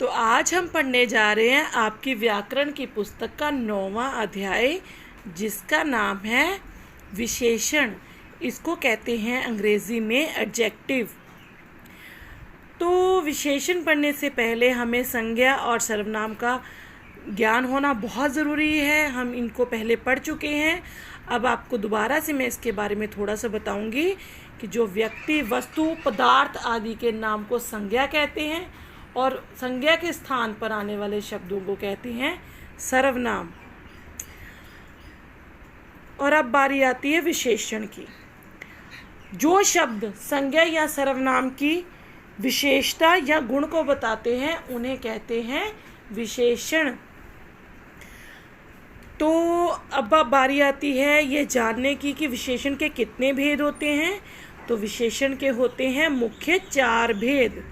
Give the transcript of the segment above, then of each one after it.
तो आज हम पढ़ने जा रहे हैं आपकी व्याकरण की पुस्तक का 9वां अध्याय, जिसका नाम है विशेषण। इसको कहते हैं अंग्रेजी में एडजेक्टिव। तो विशेषण पढ़ने से पहले हमें संज्ञा और सर्वनाम का ज्ञान होना बहुत ज़रूरी है। हम इनको पहले पढ़ चुके हैं। अब आपको दोबारा से मैं इसके बारे में थोड़ा सा बताऊंगी कि जो व्यक्ति, वस्तु, पदार्थ आदि के नाम को संज्ञा कहते हैं और संज्ञा के स्थान पर आने वाले शब्दों को कहते हैं सर्वनाम। और अब बारी आती है विशेषण की। जो शब्द संज्ञा या सर्वनाम की विशेषता या गुण को बताते हैं उन्हें कहते हैं विशेषण। तो अब बारी आती है ये जानने की कि विशेषण के कितने भेद होते हैं। तो विशेषण के होते हैं मुख्य 4 भेद।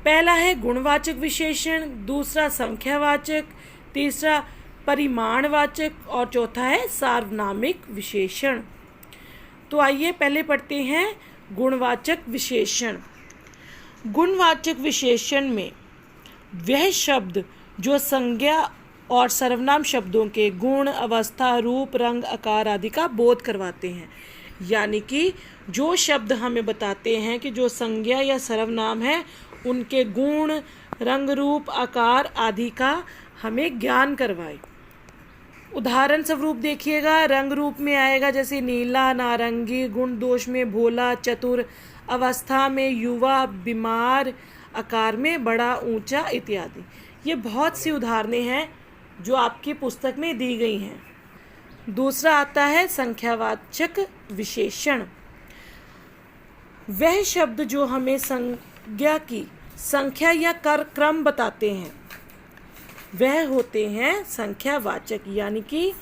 पहला है गुणवाचक विशेषण, दूसरा संख्यावाचक, तीसरा परिमाणवाचक और चौथा है सार्वनामिक विशेषण। तो आइए पहले पढ़ते हैं गुणवाचक विशेषण। गुणवाचक विशेषण में वह शब्द जो संज्ञा और सर्वनाम शब्दों के गुण, अवस्था, रूप, रंग, आकार आदि का बोध करवाते हैं। यानी कि जो शब्द हमें बताते हैं कि जो संज्ञा या सर्वनाम है उनके गुण, रंग, रूप, आकार आदि का हमें ज्ञान करवाए। उदाहरण स्वरूप देखिएगा, रंग रूप में आएगा जैसे नीला, नारंगी, गुण दोष में भोला, चतुर, अवस्था में युवा, बीमार, आकार में बड़ा, ऊंचा इत्यादि। ये बहुत सी उदाहरणें हैं जो आपकी पुस्तक में दी गई हैं। दूसरा आता है संख्यावाचक विशेषण। वह शब्द जो हमें संज्ञा की संख्या या क्रम बताते हैं वह होते हैं संख्यावाचक। यानी कि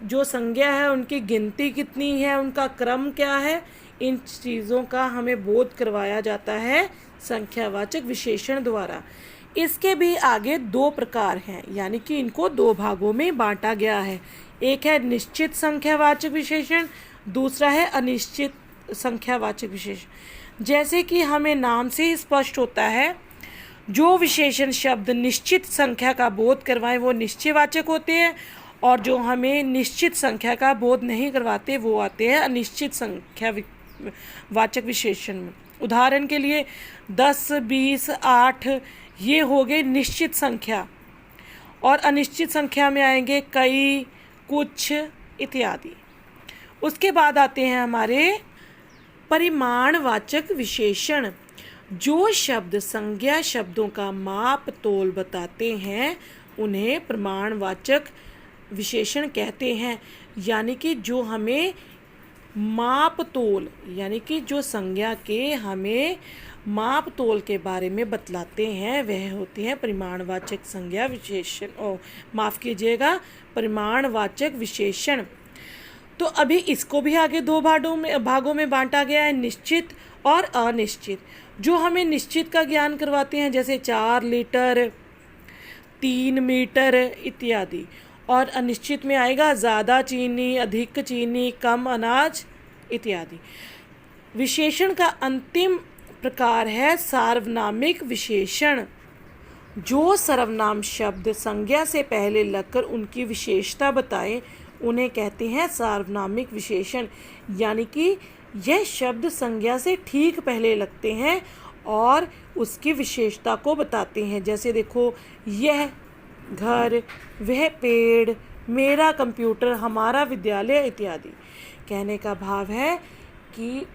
जो संज्ञा है उनकी गिनती कितनी है, उनका क्रम क्या है, इन चीज़ों का हमें बोध करवाया जाता है संख्यावाचक विशेषण द्वारा। इसके भी आगे 2 प्रकार हैं, यानी कि इनको 2 भागों में बांटा गया है। एक है निश्चित संख्यावाचक विशेषण, दूसरा है अनिश्चित संख्यावाचक विशेषण। जैसे कि हमें नाम से ही स्पष्ट होता है, जो विशेषण शब्द निश्चित संख्या का बोध करवाएं वो निश्चयवाचक होते हैं, और जो हमें निश्चित संख्या का बोध नहीं करवाते वो आते हैं अनिश्चित संख्यावाचक विशेषण में। उदाहरण के लिए 10, 20, 8 ये हो गए निश्चित संख्या, और अनिश्चित संख्या में आएंगे कई, कुछ इत्यादि। उसके बाद आते हैं हमारे परिमाणवाचक विशेषण। जो शब्द संज्ञा शब्दों का माप तोल बताते हैं उन्हें परिमाणवाचक विशेषण कहते हैं। यानी कि जो हमें माप तोल, यानी कि जो संज्ञा के हमें माप तोल के बारे में बतलाते हैं वह होते हैं परिमाणवाचक संज्ञा विशेषण। माफ़ कीजिएगा, परिमाणवाचक विशेषण। तो अभी इसको भी आगे 2 भागों में बांटा गया है, निश्चित और अनिश्चित। जो हमें निश्चित का ज्ञान करवाते हैं जैसे 4 लीटर, 3 मीटर इत्यादि, और अनिश्चित में आएगा ज़्यादा चीनी, अधिक चीनी, कम अनाज इत्यादि। विशेषण का अंतिम प्रकार है सार्वनामिक विशेषण। जो सर्वनाम शब्द संज्ञा से पहले लगकर उनकी विशेषता बताएं उन्हें कहते हैं सार्वनामिक विशेषण। यानी कि यह शब्द संज्ञा से ठीक पहले लगते हैं और उसकी विशेषता को बताते हैं। जैसे देखो, यह घर, वह पेड़, मेरा कंप्यूटर, हमारा विद्यालय इत्यादि। कहने का भाव है कि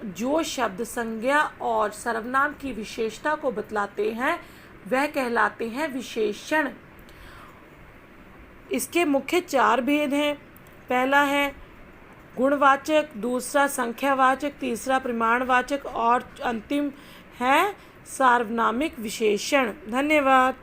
जो शब्द संज्ञा और सर्वनाम की विशेषता को बतलाते हैं वह कहलाते हैं विशेषण। इसके मुख्य 4 भेद हैं। पहला है गुणवाचक, दूसरा संख्यावाचक, तीसरा परिमाणवाचक और अंतिम है सार्वनामिक विशेषण। धन्यवाद।